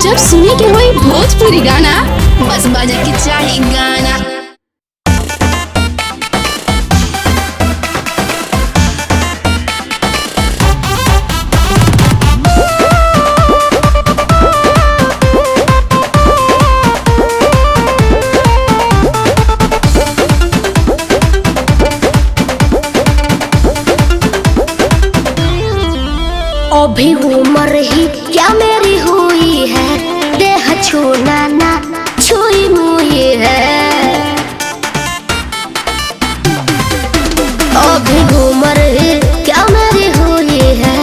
जब सुने के होई भोजपुरी गाना बस बजे के चाही गाना। अभी उम्र ही क्या मेरी हुई है, देह छूना ना छुई मुई है। अभी उम्र ही क्या मेरी हुई है,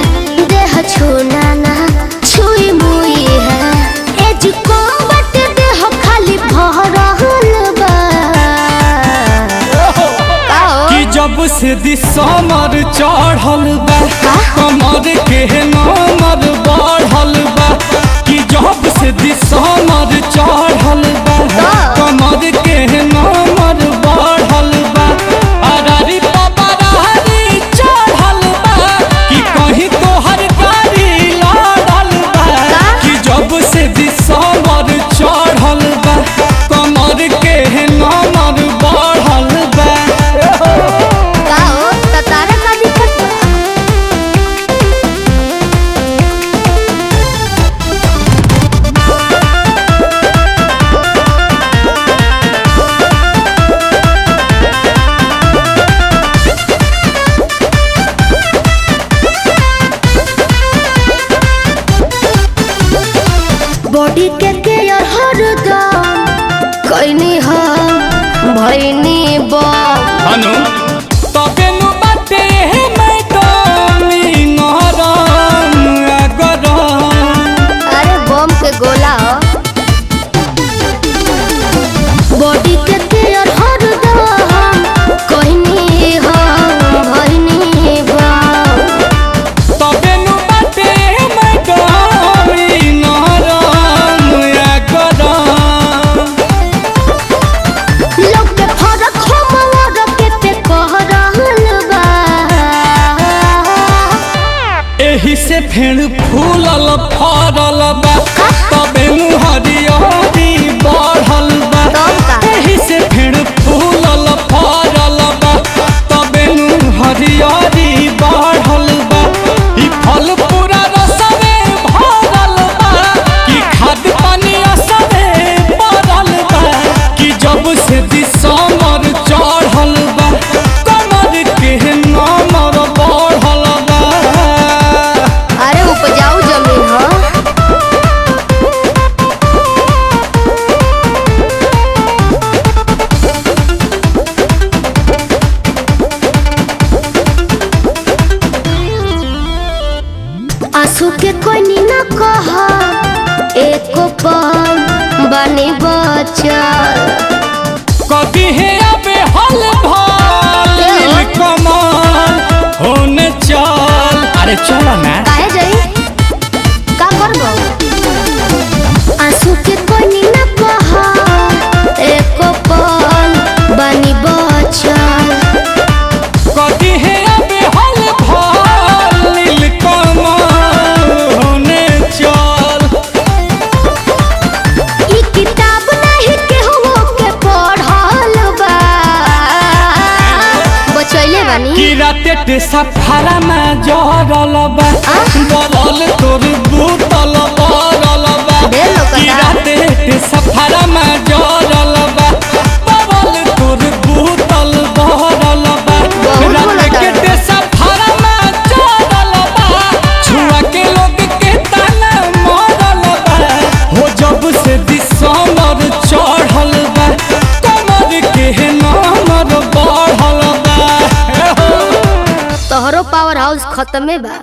देह छूना ना छुई मुई है। एज को बट देह खाली भरल बा कि जब से दिसमर चढ़ल बा कमर के नमर बढ़ल बा। कि जब से दिसमर चढ़ल बा कमर के नमर बढ़ल बा। अरारी पबरारी चढ़ल बा कि कहीं तोहर गाड़ी लड़ल बा। कि जब से दिसमर चढ़ल बा कमर के नमर बढ़ल बा। बॉडी के केयर हरदम कइनी हम भइनी बा अनु तबे नु बाटे हे मैडम नरम गरम। अरे बम के गोला बॉडी के केयर हरदम कइनी हम भइनी बा। तबे नु बाटे हे मैडम नरम गरम। लोग के फरक हमर के पे कह रहल बा। एही से फेर फूलल फरल बा तबे नु हरियरी बढ़ल बा। एही से फेर फूलल फरल बा तबे नु हरियरी बढ़ल बा। ई फल पूरा रसवे भरल बा कि खाद पानी असरे पड़ल बा। कि जब से दिसमर चढ़ल बा कमर के नमर बढ़ल बा। अरे उपजाऊ जमीन हो आंसू के कोई न कहा एको पल बनी बचल। कभी है अबे हल भाल कमाल होने चल। अरे चलो ना काहे जाई का करबो आंसू के कोई न कहा एको पल बनी बचल। कभी है अबे हल भाल कमाल होने चल। ई किताब नहीं केहू के पढ़ल बा बचैले बानी। कि राते ते सफारा में जहरल बा बरल तोर बूतल बरल बा। कि राते ते सफारा में जहरल बा बरल तोर बूतल बरल बा। राते के ते सफारा में जहरल बा छुआ के लोग के ताना मरल बा। हो जब से दिसमर चढ़ल बा कमर के नमर बढ़ल बा। तोहरो पावर हाउस खत्मे बा।